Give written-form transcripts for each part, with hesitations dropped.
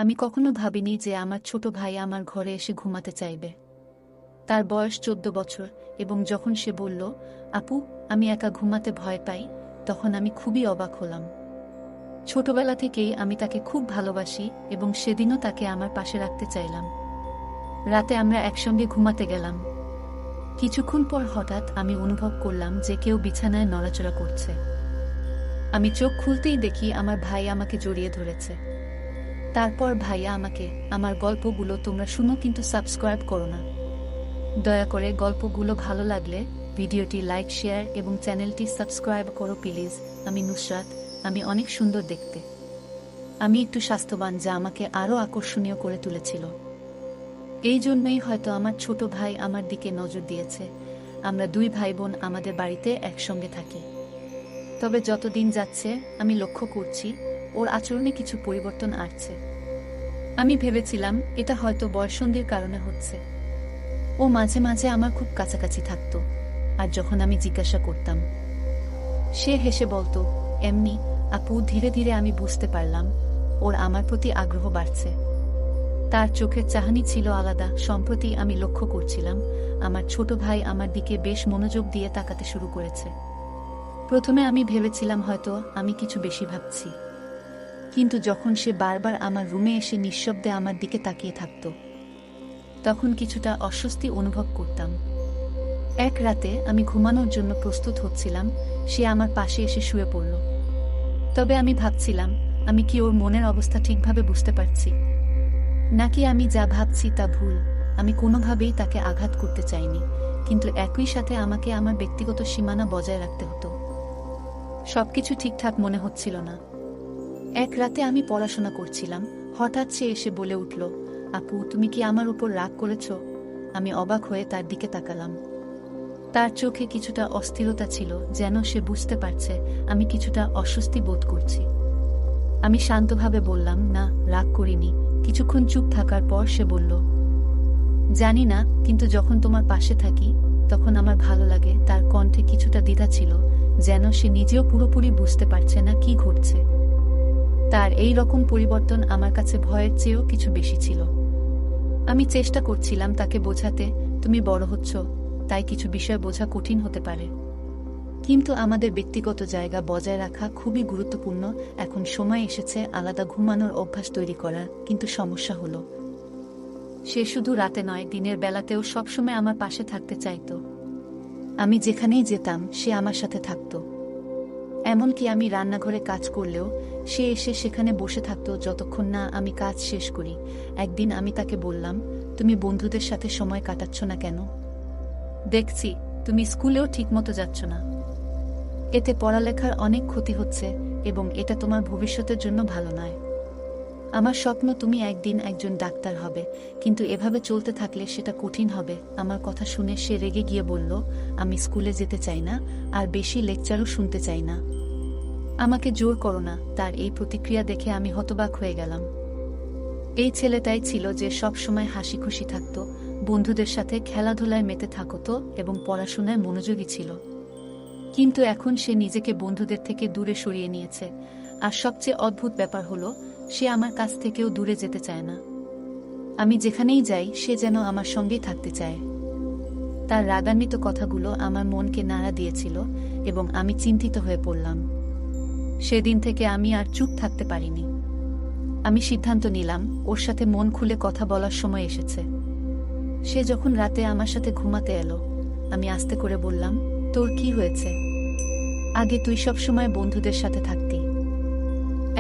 আমি কখনো ভাবিনি যে আমার ছোট ভাই আমার ঘরে এসে ঘুমাতে চাইবে। তার বয়স 14 বছর এবং যখন সে বলল, আপু, আমি একা ঘুমাতে ভয় পাই, তখন আমি খুবই অবাক হলাম। ছোটবেলা থেকেই আমি তাকে খুব ভালোবাসি এবং সেদিনও তাকে আমার পাশে রাখতে চাইলাম। রাতে আমরা একসঙ্গে ঘুমাতে গেলাম। কিছুক্ষণ পর হঠাৎ আমি অনুভব করলাম যে কেউ বিছানায় নড়াচড়া করছে। আমি চোখ খুলতেই দেখি আমার ভাই আমাকে জড়িয়ে ধরেছে। তারপর ভাইয়া আমাকে, আমার গল্পগুলো তোমরা শুনো কিন্তু সাবস্ক্রাইব করো না। দয়া করে গল্পগুলো ভালো লাগলে ভিডিওটি লাইক, শেয়ার এবং চ্যানেলটি সাবস্ক্রাইব করো প্লিজ। আমি নুসরাত, আমি অনেক সুন্দর দেখতে। আমি একটু স্বাস্থ্যবান, যা আমাকে আরও আকর্ষণীয় করে তুলেছিল। এই জন্যই হয়তো আমার ছোট ভাই আমার দিকে নজর দিয়েছে। আমরা দুই ভাই বোন আমাদের বাড়িতে একসঙ্গে থাকি। তবে যত দিন যাচ্ছে আমি লক্ষ্য করছি ওর আচরণে কিছু পরিবর্তন আসছে। আমি ভেবেছিলাম এটা হয়তো বয়ঃসন্ধির কারণে হচ্ছে। ও মাঝে মাঝে আমার খুব কাছাকাছি থাকতো, আর যখন আমি জিজ্ঞাসা করতাম সে হেসে বলতো, এমনি। আপু, ধীরে ধীরে আমি বুঝতে পারলাম ওর আমার প্রতি আগ্রহ বাড়ছে। তার চোখের চাহনি ছিল আলাদা। সম্প্রতি আমি লক্ষ্য করছিলাম আমার ছোট ভাই আমার দিকে বেশ মনোযোগ দিয়ে তাকাতে শুরু করেছে। প্রথমে আমি ভেবেছিলাম হয়তো আমি কিছু বেশি ভাবছি, কিন্তু যখন সে বারবার আমার রুমে এসে নিঃশব্দে আমার দিকে তাকিয়ে থাকত, তখন কিছুটা অস্বস্তি অনুভব করতাম। এক রাতে আমি ঘুমানোর জন্য প্রস্তুত হচ্ছিলাম, সে আমার পাশে এসে শুয়ে পড়ল। তবে আমি ভাবছিলাম, আমি কি ওর মনের অবস্থা ঠিকভাবে বুঝতে পারছি, নাকি আমি যা ভাবছি তা ভুল। আমি কোনোভাবেই তাকে আঘাত করতে চাইনি, কিন্তু একই সাথে আমাকে আমার ব্যক্তিগত সীমানা বজায় রাখতে হতো। সবকিছু ঠিকঠাক মনে হচ্ছিল না। এক রাতে আমি পড়াশোনা করছিলাম, হঠাৎ সে এসে বলে উঠল, আপু, তুমি কি আমার উপর রাগ করেছ? আমি অবাক হয়ে তার দিকে তাকালাম। তার চোখে কিছুটা অস্থিরতা ছিল, যেন সে বুঝতে পারছে আমি কিছুটা অস্বস্তি বোধ করছি। আমি শান্তভাবে বললাম, না, রাগ করিনি। কিছুক্ষণ চুপ থাকার পর সে বলল, জানি না, কিন্তু যখন তোমার পাশে থাকি তখন আমার ভালো লাগে। তার কণ্ঠে কিছুটা দ্বিধা ছিল, যেন সে নিজেও পুরোপুরি বুঝতে পারছে না কি ঘটছে। তার এই রকম পরিবর্তন আমার কাছে ভয়ের চেয়েও কিছু বেশি ছিল। আমি চেষ্টা করছিলাম তাকে বোঝাতে, তুমি বড় হচ্ছ, তাই কিছু বিষয় বোঝা কঠিন হতে পারে, কিন্তু আমাদের ব্যক্তিগত জায়গা বজায় রাখা খুবই গুরুত্বপূর্ণ। এখন সময় এসেছে আলাদা ঘুমানোর অভ্যাস তৈরি করার। কিন্তু সমস্যা হলো, সে শুধু রাতে নয়, দিনের বেলাতেও সবসময় আমার পাশে থাকতে চাইত। আমি যেখানেই যেতাম সে আমার সাথে থাকত। এমনকি আমি রান্নাঘরে কাজ করলেও সে এসে সেখানে বসে থাকত যতক্ষণ না আমি কাজ শেষ করি। একদিন আমি তাকে বললাম, তুমি বন্ধুদের সাথে সময় কাটাচ্ছ না কেন? দেখছি তুমি স্কুলেও ঠিকমতো যাচ্ছ না। এতে পড়ালেখার অনেক ক্ষতি হচ্ছে এবং এটা তোমার ভবিষ্যতের জন্য ভালো নয়। আমার স্বপ্ন তুমি একদিন একজন ডাক্তার হবে, কিন্তু এভাবে চলতে থাকলে সেটা কঠিন হবে। আমার কথা শুনে সে রেগে গিয়ে বলল, আমি স্কুলে যেতে চাই না, আর বেশি লেকচারও শুনতে চাই না। আমাকে জোর করো না। তার এই প্রতিক্রিয়া দেখে আমি হতবাক হয়ে গেলাম। এই ছেলেটাই ছিল যে সব সময় হাসি খুশি থাকত, বন্ধুদের সাথে খেলাধুলায় মেতে থাকত এবং পড়াশোনায় মনোযোগী ছিল। কিন্তু এখন সে নিজেকে বন্ধুদের থেকে দূরে সরিয়ে নিয়েছে। আর সবচেয়ে অদ্ভুত ব্যাপার হলো, সে আমার কাছ থেকেও দূরে যেতে চায় না। আমি যেখানেই যাই সে যেন আমার সঙ্গেই থাকতে চায়। তার রাগান্বিত কথাগুলো আমার মনকে নাড়া দিয়েছিল এবং আমি চিন্তিত হয়ে পড়লাম। সেদিন থেকে আমি আর চুপ থাকতে পারিনি। আমি সিদ্ধান্ত নিলাম ওর সাথে মন খুলে কথা বলার সময় এসেছে। সে যখন রাতে আমার সাথে ঘুমাতে এলো, আমি আস্তে করে বললাম, তোর কি হয়েছে? আগে তুই সব সময় বন্ধুদের সাথে থাকতি,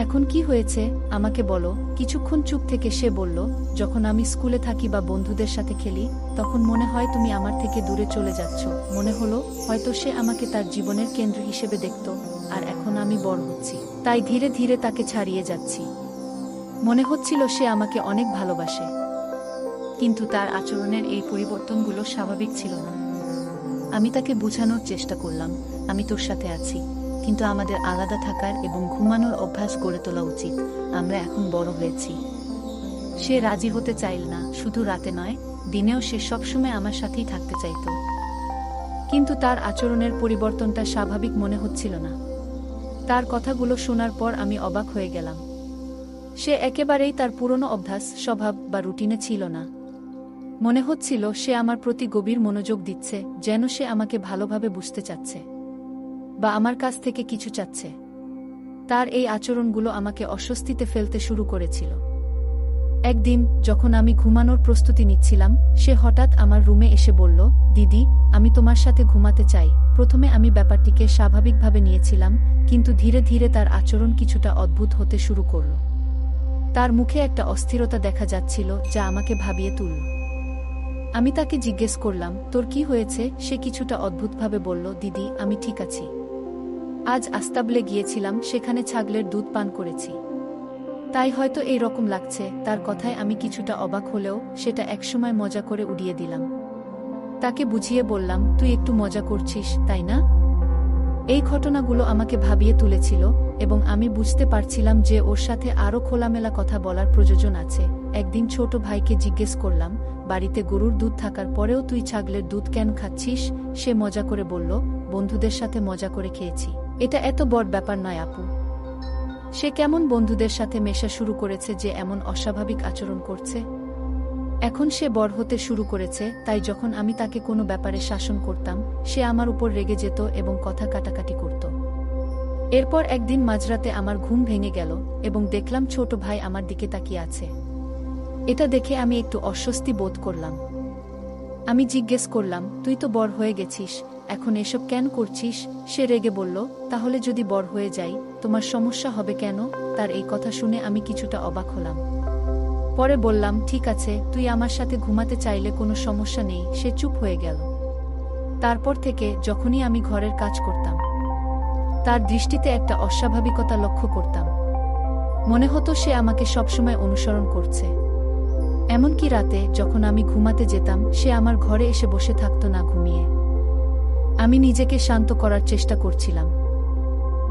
এখন কি হয়েছে আমাকে বলো। কিছুক্ষণ চুপ থেকে সে বলল, যখন আমি স্কুলে থাকি বা বন্ধুদের সাথে খেলি, তখন মনে হয় তুমি আমার থেকে দূরে চলে যাচ্ছ। মনে হলো হয়তো সে আমাকে তার জীবনের কেন্দ্র হিসেবে দেখত, আর এখন আমি বড় হচ্ছি, তাই ধীরে ধীরে তাকে ছাড়িয়ে যাচ্ছি। মনে হচ্ছিল সে আমাকে অনেক ভালোবাসে, কিন্তু তার আচরণের এই পরিবর্তনগুলো স্বাভাবিক ছিল না। আমি তাকে বোঝানোর চেষ্টা করলাম, আমি তোর সাথে আছি, কিন্তু আমাদের আলাদা থাকার এবং ঘুমানোর অভ্যাস গড়ে তোলা উচিত। আমরা এখন বড় হয়েছি। সে রাজি হতে চাইল না। শুধু রাতে নয়, দিনেও সে সবসময় আমার সাথেই থাকতে চাইত, কিন্তু তার আচরণের পরিবর্তনটা স্বাভাবিক মনে হচ্ছিল না। তার কথাগুলো শোনার পর আমি অবাক হয়ে গেলাম। সে একেবারেই তার পুরনো অভ্যাস, স্বভাব বা রুটিনে ছিল না। মনে হচ্ছিল সে আমার প্রতি গভীর মনোযোগ দিচ্ছে, যেন সে আমাকে ভালোভাবে বুঝতে চাচ্ছে বা আমার কাছ থেকে কিছু চাচ্ছে। তার এই আচরণগুলো আমাকে অস্বস্তিতে ফেলতে শুরু করেছিল। একদিন যখন আমি ঘুমানোর প্রস্তুতি নিচ্ছিলাম, সে হঠাৎ আমার রুমে এসে বলল, দিদি, আমি তোমার সাথে ঘুমাতে চাই। প্রথমে আমি ব্যাপারটিকে স্বাভাবিকভাবে নিয়েছিলাম, কিন্তু ধীরে ধীরে তার আচরণ কিছুটা অদ্ভুত হতে শুরু করল। তার মুখে একটা অস্থিরতা দেখা যাচ্ছিল যা আমাকে ভাবিয়ে তুলল। আমি তাকে জিজ্ঞেস করলাম, তোর কি হয়েছে? সে কিছুটা অদ্ভুতভাবে বলল, দিদি, আমি ঠিক আছি। আজ আস্তাবলে গিয়েছিলাম, সেখানে ছাগলের দুধ পান করেছি, তাই হয়তো এই রকম লাগছে। তার কথায় আমি কিছুটা অবাক হলেও সেটা একসময় মজা করে উড়িয়ে দিলাম। তাকে বুঝিয়ে বললাম, তুই একটু মজা করছিস, তাই না? এই ঘটনাগুলো আমাকে ভাবিয়ে তুলেছিল এবং আমি বুঝতে পারছিলাম যে ওর সাথে আরও খোলামেলা কথা বলার প্রয়োজন আছে। একদিন ছোট ভাইকে জিজ্ঞেস করলাম, বাড়িতে গরুর দুধ থাকার পরেও তুই ছাগলের দুধ কেন খাচ্ছিস? সে মজা করে বলল, বন্ধুদের সাথে মজা করে খেয়েছি। এটা এত বড় ব্যাপার নয় আপু। সে কেমন বন্ধুদের সাথে মেশা শুরু করেছে যে এমন অস্বাভাবিক আচরণ করছে? এখন সে বড় হতে শুরু করেছে, তাই যখন আমি তাকে কোনো ব্যাপারে শাসন করতাম, সে আমার উপর রেগে যেত এবং কথা কাটাকাটি করত। এরপর একদিন মাঝরাতে আমার ঘুম ভেঙে গেল এবং দেখলাম ছোট ভাই আমার দিকে তাকিয়ে আছে। এটা দেখে আমি একটু অস্বস্তি বোধ করলাম। আমি জিজ্ঞেস করলাম, তুই তো বড় হয়ে গেছিস, এখন এসব কেন করছিস? সে রেগে বলল, তাহলে যদি বড় হয়ে যাই, তোমার সমস্যা হবে কেন? তার এই কথা শুনে আমি কিছুটা অবাক হলাম। পরে বললাম, ঠিক আছে, তুই আমার সাথে ঘুমাতে চাইলে কোনো সমস্যা নেই। সে চুপ হয়ে গেল। তারপর থেকে যখনই আমি ঘরের কাজ করতাম, তার দৃষ্টিতে একটা অস্বাভাবিকতা লক্ষ্য করতাম। মনে হতো সে আমাকে সবসময় অনুসরণ করছে। এমনকি রাতে যখন আমি ঘুমাতে যেতাম, সে আমার ঘরে এসে বসে থাকত না ঘুমিয়ে। আমি নিজেকে শান্ত করার চেষ্টা করছিলাম।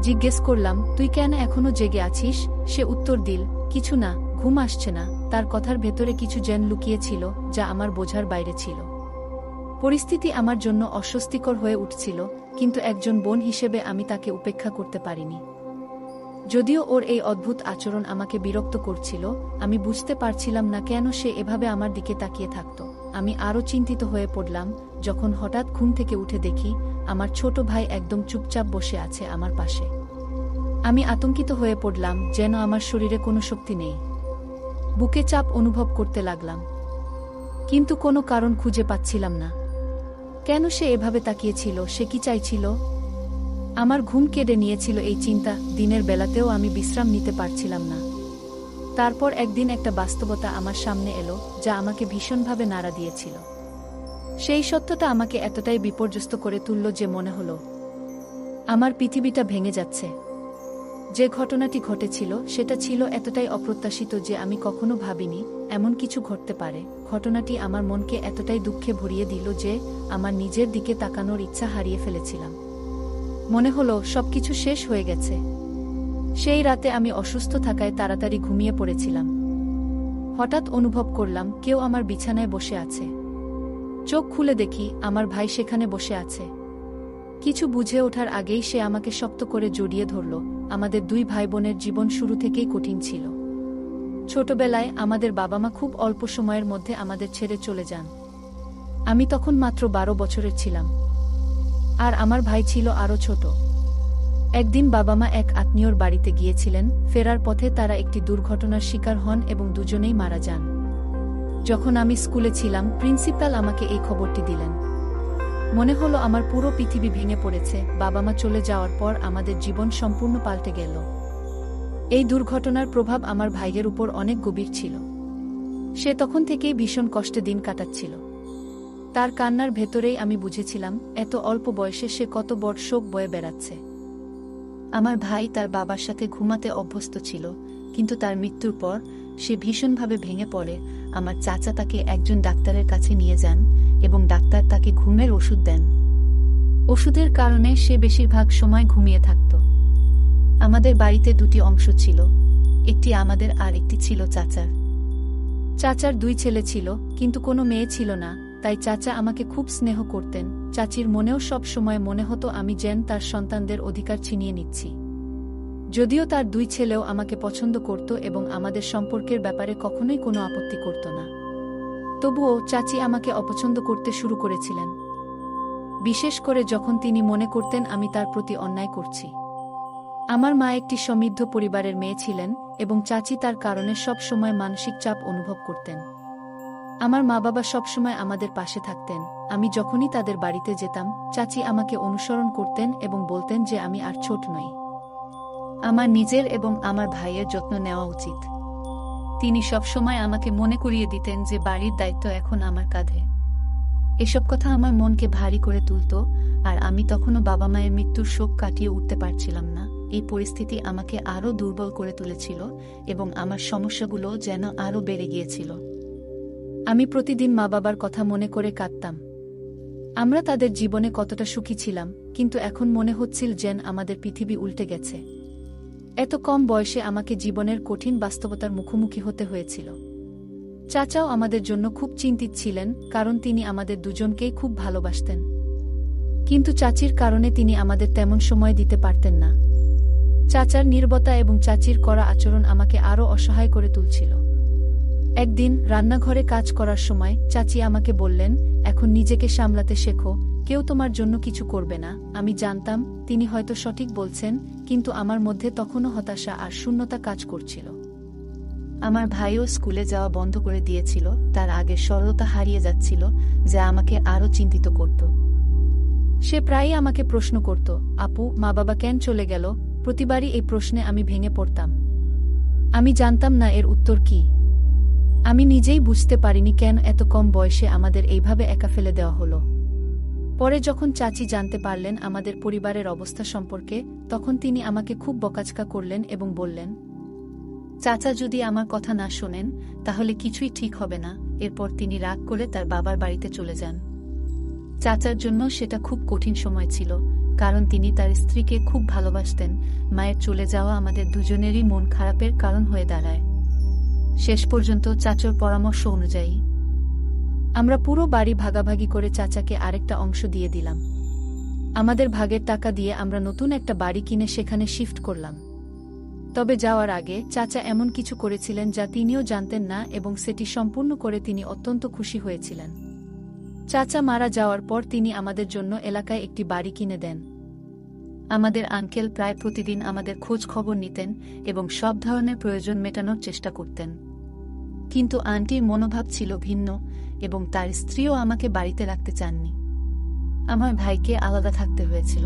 জিজ্ঞেস করলাম, তুই কেন এখনো জেগে আছিস? সে উত্তর দিল, কিছু না, ঘুম আসছে না। তার কথার ভেতরে কিছু যেন লুকিয়েছিল যা আমার বোঝার বাইরে ছিল। পরিস্থিতি আমার জন্য অস্বস্তিকর হয়ে উঠছিল, কিন্তু একজন বোন হিসেবে আমি তাকে উপেক্ষা করতে পারিনি। যদিও ওর এই অদ্ভুত আচরণ আমাকে বিরক্ত করছিল, আমি বুঝতে পারছিলাম না কেন সে এভাবে আমার দিকে তাকিয়ে থাকত। আমি আরও চিন্তিত হয়ে পড়লাম যখন হঠাৎ ঘুম থেকে উঠে দেখি আমার ছোট ভাই একদম চুপচাপ বসে আছে আমার পাশে। আমি আতঙ্কিত হয়ে পড়লাম, যেন আমার শরীরে কোনো শক্তি নেই। বুকে চাপ অনুভব করতে লাগলাম, কিন্তু কোনো কারণ খুঁজে পাচ্ছিলাম না। কেন সে এভাবে তাকিয়েছিল? সে কি চাইছিল? আমার ঘুম কেড়ে নিয়েছিল এই চিন্তা। দিনের বেলাতেও আমি বিশ্রাম নিতে পারছিলাম না। তারপর একদিন একটা বাস্তবতা আমার সামনে এলো যা আমাকে ভীষণভাবে নাড়া দিয়েছিল। সেই সত্যটা আমাকে এতটাই বিপর্যস্ত করে তুলল যে মনে হলো আমার পৃথিবীটা ভেঙে যাচ্ছে। যে ঘটনাটি ঘটেছিল সেটা ছিল এতটাই অপ্রত্যাশিত যে আমি কখনো ভাবিনি এমন কিছু ঘটতে পারে। ঘটনাটি আমার মনকে এতটাই দুঃখে ভরিয়ে দিল যে আমার নিজের দিকে তাকানোর ইচ্ছা হারিয়ে ফেলেছিলাম। মনে হলো সবকিছু শেষ হয়ে গেছে। সেই রাতে আমি অসুস্থ থাকায় তাড়াতাড়ি ঘুমিয়ে পড়েছিলাম। হঠাৎ অনুভব করলাম কেউ আমার বিছানায় বসে আছে। চোখ খুলে দেখি আমার ভাই সেখানে বসে আছে। কিছু বুঝে ওঠার আগেই সে আমাকে শক্ত করে জড়িয়ে ধরল। আমাদের দুই ভাই বোনের জীবন শুরু থেকেই কঠিন ছিল। ছোটবেলায় আমাদের বাবা মা খুব অল্প সময়ের মধ্যে আমাদের ছেড়ে চলে যান। আমি তখন মাত্র 12 বছরের ছিলাম, আর আমার ভাই ছিল আরও ছোট। একদিন বাবা মা এক আত্মীয়র বাড়িতে গিয়েছিলেন। ফেরার পথে তারা একটি দুর্ঘটনার শিকার হন এবং দুজনেই মারা যান। যখন আমি স্কুলে ছিলাম, প্রিন্সিপাল আমাকে এই খবরটি দিলেন। মনে হলো আমার পুরো পৃথিবী ভেঙে পড়েছে। বাবা মা চলে যাওয়ার পর আমাদের জীবন সম্পূর্ণ পাল্টে গেল। এই দুর্ঘটনার প্রভাব আমার ভাইয়ের উপর অনেক গভীর ছিল। সে তখন থেকেই ভীষণ কষ্টে দিন কাটাচ্ছিল। তার কান্নার ভেতরেই আমি বুঝেছিলাম এত অল্প বয়সে সে কত বড় শোক বয়ে বেড়াচ্ছে। আমার ভাই তার বাবার সাথে ঘুমাতে অভ্যস্ত ছিল, কিন্তু তার মৃত্যুর পর সে ভীষণভাবে ভেঙে পড়ে। আমার চাচা তাকে একজন ডাক্তারের কাছে নিয়ে যান এবং ডাক্তার তাকে ঘুমের ওষুধ দেন। ওষুধের কারণে সে বেশিরভাগ সময় ঘুমিয়ে থাকত। আমাদের বাড়িতে দুটি অংশ ছিল, একটি আমাদের আর একটি ছিল চাচার। চাচার 2 ছেলে ছিল, কিন্তু কোনো মেয়ে ছিল না, তাই চাচা আমাকে খুব স্নেহ করতেন। চাচির মনেও সব সময় মনে হতো আমি যেন তার সন্তানদের অধিকার ছিনিয়ে নিচ্ছি। যদিও তার দুই ছেলেও আমাকে পছন্দ করত এবং আমাদের সম্পর্কের ব্যাপারে কখনোই কোনো আপত্তি করত না, তবুও চাচি আমাকে অপছন্দ করতে শুরু করেছিলেন, বিশেষ করে যখন তিনি মনে করতেন আমি তার প্রতি অন্যায় করছি। আমার মা একটি সমৃদ্ধ পরিবারের মেয়ে ছিলেন এবং চাচি তার কারণে সব সময় মানসিক চাপ অনুভব করতেন। আমার মা বাবা সবসময় আমাদের পাশে থাকতেন। আমি যখনই তাদের বাড়িতে যেতাম, চাচি আমাকে অনুসরণ করতেন এবং বলতেন যে আমি আর ছোট নই, আমার নিজের এবং আমার ভাইয়ের যত্ন নেওয়া উচিত। তিনি সবসময় আমাকে মনে করিয়ে দিতেন যে বাড়ির দায়িত্ব এখন আমার কাঁধে। এসব কথা আমার মনকে ভারী করে তুলত, আর আমি তখনও বাবা মায়ের মৃত্যুর শোক কাটিয়ে উঠতে পারছিলাম না। এই পরিস্থিতি আমাকে আরও দুর্বল করে তুলেছিল এবং আমার সমস্যাগুলো যেন আরও বেড়ে গিয়েছিল। আমি প্রতিদিন মা বাবার কথা মনে করে কাঁদতাম। আমরা তাদের জীবনে কতটা সুখী ছিলাম, কিন্তু এখন মনে হচ্ছিল যেন আমাদের পৃথিবী উল্টে গেছে। এত কম বয়সে আমাকে জীবনের কঠিন বাস্তবতার মুখোমুখি হতে হয়েছিল। চাচাও আমাদের জন্য খুব চিন্তিত ছিলেন, কারণ তিনি আমাদের দুজনকেই খুব ভালোবাসতেন। কিন্তু চাচির কারণে তিনি আমাদের তেমন সময় দিতে পারতেন না। চাচার নীরবতা এবং চাচির করা আচরণ আমাকে আরও অসহায় করে তুলছিল। একদিন রান্নাঘরে কাজ করার সময় চাচি আমাকে বললেন, এখন নিজেকে সামলাতে শেখো, কেউ তোমার জন্য কিছু করবে না। আমি জানতাম তিনি হয়তো সঠিক বলছেন, কিন্তু আমার মধ্যে তখনও হতাশা আর শূন্যতা কাজ করছিল। আমার ভাইও স্কুলে যাওয়া বন্ধ করে দিয়েছিল, তার আগের সরলতা হারিয়ে যাচ্ছিল, যা আমাকে আরও চিন্তিত করত। সে প্রায়ই আমাকে প্রশ্ন করত, আপু, মা বাবা কেন চলে গেল? প্রতিবারই এই প্রশ্নে আমি ভেঙে পড়তাম। আমি জানতাম না এর উত্তর কি। আমি নিজেই বুঝতে পারিনি কেন এত কম বয়সে আমাদের এইভাবে একা ফেলে দেওয়া হলো। পরে যখন চাচি জানতে পারলেন আমাদের পরিবারের অবস্থা সম্পর্কে, তখন তিনি আমাকে খুব বকাঝকা করলেন এবং বললেন, চাচা যদি আমার কথা না শোনেন তাহলে কিছুই ঠিক হবে না। এরপর তিনি রাগ করে তার বাবার বাড়িতে চলে যান। চাচার জন্য সেটা খুব কঠিন সময় ছিল, কারণ তিনি তার স্ত্রীকে খুব ভালোবাসতেন। মায়ের চলে যাওয়া আমাদের দুজনেরই মন খারাপের কারণ হয়ে দাঁড়ায়। শেষ পর্যন্ত চাচার পরামর্শ অনুযায়ী আমরা পুরো বাড়ি ভাগাভাগি করে চাচাকে আরেকটা অংশ দিয়ে দিলাম। আমাদের ভাগের টাকা দিয়ে আমরা নতুন একটা বাড়ি কিনে সেখানে শিফট করলাম। তবে যাওয়ার আগে চাচা এমন কিছু করেছিলেন যা তিনিও জানতেন না, এবং সেটি সম্পূর্ণ করে তিনি অত্যন্ত খুশি হয়েছিলেন। চাচা মারা যাওয়ার পর তিনি আমাদের জন্য এলাকায় একটি বাড়ি কিনে দেন। আমাদের আঙ্কেল প্রায় প্রতিদিন আমাদের খোঁজ খবর নিতেন এবং সব ধরনের প্রয়োজন মেটানোর চেষ্টা করতেন। কিন্তু আন্টির মনোভাব ছিল ভিন্ন এবং তার স্ত্রীও আমাকে বাড়িতে রাখতে চাননি। আমার ভাইকে আলাদা থাকতে হয়েছিল।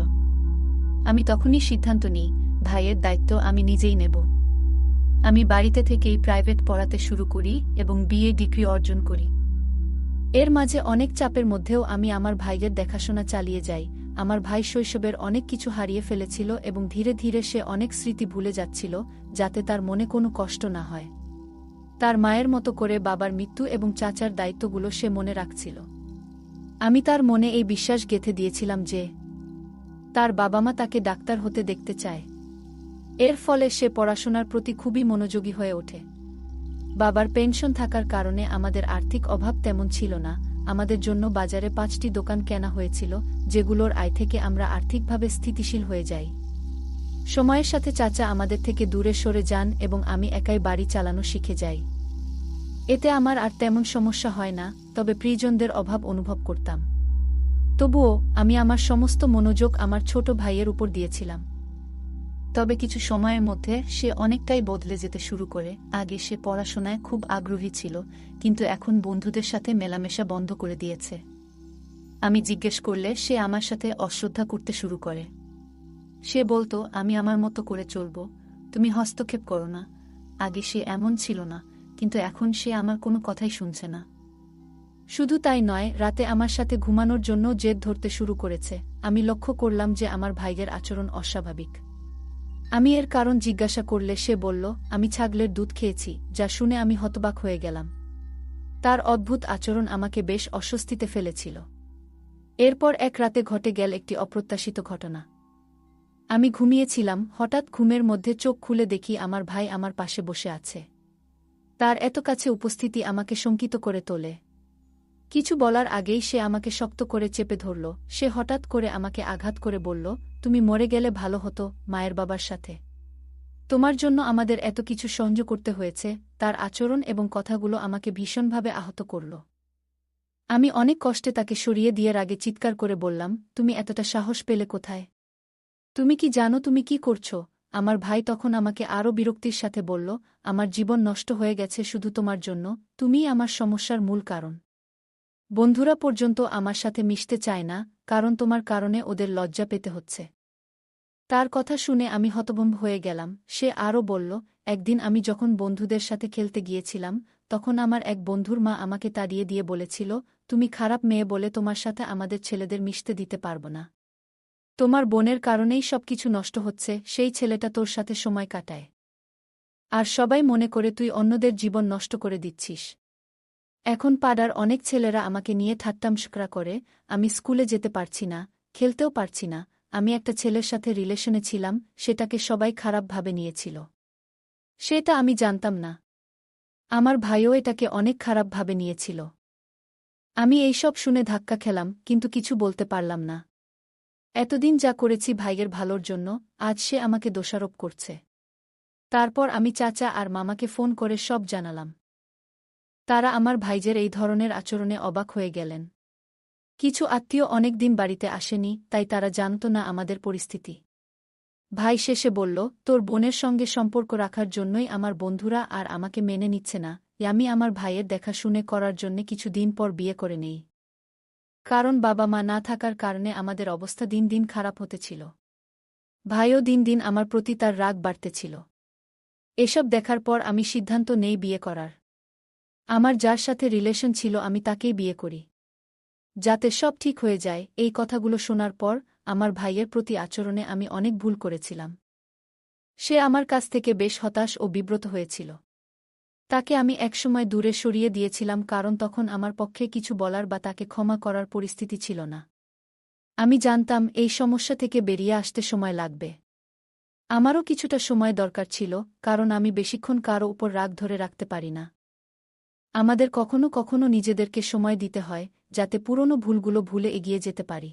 আমি তখনই সিদ্ধান্ত নিই, ভাইয়ের দায়িত্ব আমি নিজেই নেব। আমি বাড়িতে থেকেই প্রাইভেট পড়াতে শুরু করি এবং বিএ ডিগ্রি অর্জন করি। এর মাঝে অনেক চাপের মধ্যেও আমি আমার ভাইয়ের দেখাশোনা চালিয়ে যাই। আমার ভাই শৈশবের অনেক কিছু হারিয়ে ফেলেছিল এবং ধীরে ধীরে সে অনেক স্মৃতি ভুলে যাচ্ছিল, যাতে তার মনে কোনো কষ্ট না হয়। তার মায়ের মতো করে বাবার মৃত্যু এবং চাচার দায়িত্বগুলো সে মনে রাখছিল। আমি তার মনে এই বিশ্বাস গেঁথে দিয়েছিলাম যে তার বাবা মা তাকে ডাক্তার হতে দেখতে চায়। এর ফলে সে পড়াশোনার প্রতি খুবই মনোযোগী হয়ে ওঠে। বাবার পেনশন থাকার কারণে আমাদের আর্থিক অভাব তেমন ছিল না। আমাদের জন্য বাজারে 5টি দোকান কেনা হয়েছিল, যেগুলোর আয় থেকে আমরা আর্থিকভাবে স্থিতিশীল হয়ে যাই। সময়ের সাথে চাচা আমাদের থেকে দূরে সরে যান এবং আমি একাই বাড়ি চালানো শিখে যাই। এতে আমার আর তেমন সমস্যা হয় না, তবে প্রিয়জনদের অভাব অনুভব করতাম। তবুও আমি আমার সমস্ত মনোযোগ আমার ছোট ভাইয়ের উপর দিয়েছিলাম। তবে কিছু সময়ের মধ্যে সে অনেকটাই বদলে যেতে শুরু করে। আগে সে পড়াশোনায় খুব আগ্রহী ছিল, কিন্তু এখন বন্ধুদের সাথে মেলামেশা বন্ধ করে দিয়েছে। আমি জিজ্ঞেস করলে সে আমার সাথে অশ্রদ্ধা করতে শুরু করে। সে বলতো, আমি আমার মতো করে চলব, তুমি হস্তক্ষেপ করো না। আগে সে এমন ছিল না, কিন্তু এখন সে আমার কোনো কথাই শুনছে না। শুধু তাই নয়, রাতে আমার সাথে ঘুমানোর জন্য জেদ ধরতে শুরু করেছে। আমি লক্ষ্য করলাম যে আমার ভাইয়ের আচরণ অস্বাভাবিক। আমি এর কারণ জিজ্ঞাসা করলে সে বলল, আমি ছাগলের দুধ খেয়েছি, যা শুনে আমি হতবাক হয়ে গেলাম। তার অদ্ভুত আচরণ আমাকে বেশ অস্বস্তিতে ফেলেছিল। এরপর এক রাতে ঘটে গেল একটি অপ্রত্যাশিত ঘটনা। আমি ঘুমিয়েছিলাম, হঠাৎ ঘুমের মধ্যে চোখ খুলে দেখি আমার ভাই আমার পাশে বসে আছে। তার এত কাছে উপস্থিতি আমাকে শঙ্কিত করে তোলে। কিছু বলার আগেই সে আমাকে শক্ত করে চেপে ধরল। সে হঠাৎ করে আমাকে আঘাত করে বলল, তুমি মরে গেলে ভালো হতো, মায়ের বাবার সাথে। তোমার জন্য আমাদের এত কিছু সহ্য করতে হয়েছে। তার আচরণ এবং কথাগুলো আমাকে ভীষণভাবে আহত করল। আমি অনেক কষ্টে তাকে সরিয়ে দিয়ে রাগে চিৎকার করে বললাম, তুমি এতটা সাহস পেলে কোথায়? তুমি কি জানো তুমি কি করছো? আমার ভাই তখন আমাকে আরও বিরক্তির সাথে বলল, আমার জীবন নষ্ট হয়ে গেছে শুধু তোমার জন্য, তুমিই আমার সমস্যার মূল কারণ। বন্ধুরা পর্যন্ত আমার সাথে মিশতে চায় না, কারণ তোমার কারণে ওদের লজ্জা পেতে হচ্ছে। তার কথা শুনে আমি হতভম্ব হয়ে গেলাম। সে আরও বলল, একদিন আমি যখন বন্ধুদের সাথে খেলতে গিয়েছিলাম, তখন আমার এক বন্ধুর মা আমাকে তাড়িয়ে দিয়ে বলেছিল, তুমি খারাপ মেয়ে বলে তোমার সাথে আমাদের ছেলেদের মিশতে দিতে পারব না। তোমার বোনের কারণেই সবকিছু নষ্ট হচ্ছে, সেই ছেলেটা তোর সাথে সময় কাটায়। আর সবাই মনে করে তুই অন্যদের জীবন নষ্ট করে দিচ্ছিস। এখন পাড়ার অনেক ছেলেরা আমাকে নিয়ে ঠাট্টামস্করা করে, আমি স্কুলে যেতে পারছি না, খেলতেও পারছি না। আমি একটা ছেলের সাথে রিলেশনে ছিলাম, সেটাকে সবাই খারাপভাবে নিয়েছিল। সেটা আমি জানতাম না। আমার ভাইও এটাকে অনেক খারাপভাবে নিয়েছিল। আমি এইসব শুনে ধাক্কা খেলাম, কিন্তু কিছু বলতে পারলাম না। এতদিন যা করেছি ভাইয়ের ভালোর জন্য, আজ সে আমাকে দোষারোপ করছে। তারপর আমি চাচা আর মামাকে ফোন করে সব জানালাম। তারা আমার ভাইজের এই ধরনের আচরণে অবাক হয়ে গেলেন। কিছু আত্মীয় অনেক দিন বাড়িতে আসেনি, তাই তারা জানত না আমাদের পরিস্থিতি। ভাই শেষে বলল, তোর বোনের সঙ্গে সম্পর্ক রাখার জন্যই আমার বন্ধুরা আর আমাকে মেনে নিচ্ছে না, আমি আমার ভাইয়ের দেখাশুনে করার জন্যে কিছু দিন পর বিয়ে করে নেই। কারণ বাবা মা না থাকার কারণে আমাদের অবস্থা দিন দিন খারাপ হতেছিল। ভাইও দিন দিন আমার প্রতি তার রাগ বাড়তেছিল। এসব দেখার পর আমি সিদ্ধান্ত নেই বিয়ে করার। আমার যার সাথে রিলেশন ছিল আমি তাকেই বিয়ে করি, যাতে সব ঠিক হয়ে যায়। এই কথাগুলো শোনার পর আমার ভাইয়ের প্রতি আচরণে আমি অনেক ভুল করেছিলাম। সে আমার কাছ থেকে বেশ হতাশ ও বিব্রত হয়েছিল। তাকে আমি একসময় দূরে সরিয়ে দিয়েছিলাম, কারণ তখন আমার পক্ষে কিছু বলার বা তাকে ক্ষমা করার পরিস্থিতি ছিল না। আমি জানতাম এই সমস্যা থেকে বেরিয়ে আসতে সময় লাগবে। আমারও কিছুটা সময় দরকার ছিল, কারণ আমি বেশিক্ষণ কারও উপর রাগ ধরে রাখতে পারি না। আমাদের কখনো কখনো নিজেদেরকে সময় দিতে হয়, যাতে পুরনো ভুলগুলো ভুলে এগিয়ে যেতে পারি।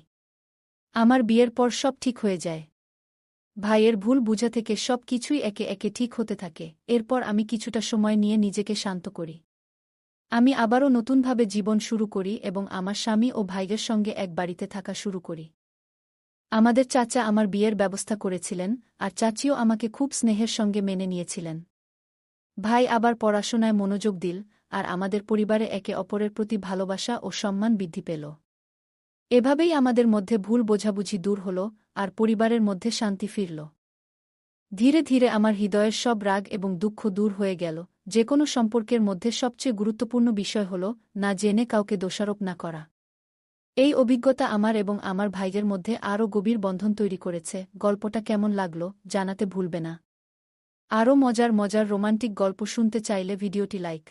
আমার বিয়ের পর সব ঠিক হয়ে যায়। ভাইয়ের ভুল বুঝা থেকে সব কিছুই একে একে ঠিক হতে থাকে। এরপর আমি কিছুটা সময় নিয়ে নিজেকে শান্ত করি। আমি আবারও নতুনভাবে জীবন শুরু করি এবং আমার স্বামী ও ভাইয়ের সঙ্গে এক বাড়িতে থাকা শুরু করি। আমাদের চাচা আমার বিয়ের ব্যবস্থা করেছিলেন, আর চাচিও আমাকে খুব স্নেহের সঙ্গে মেনে নিয়েছিলেন। ভাই আবার পড়াশোনায় মনোযোগ দিল, আর আমাদের পরিবারে একে অপরের প্রতি ভালোবাসা ও সম্মান বৃদ্ধি পেল। এভাবেই আমাদের মধ্যে ভুল বোঝাবুঝি দূর হল, আর পরিবারের মধ্যে শান্তি ফিরল। ধীরে ধীরে আমার হৃদয়ের সব রাগ এবং দুঃখ দূর হয়ে গেল। যে কোনো সম্পর্কের মধ্যে সবচেয়ে গুরুত্বপূর্ণ বিষয় হল না জেনে কাউকে দোষারোপ না করা। এই অভিজ্ঞতা আমার এবং আমার ভাইয়ের মধ্যে আরও গভীর বন্ধন তৈরি করেছে। গল্পটা কেমন লাগলো জানাতে ভুলবে না। আরও মজার মজার রোমান্টিক গল্প শুনতে চাইলে ভিডিওটি লাইক,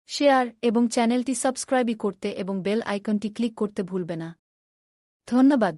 শেয়ার এবং চ্যানেলটি সাবস্ক্রাইব করতে এবং বেল আইকনটি ক্লিক করতে ভুলবে না। ধন্যবাদ।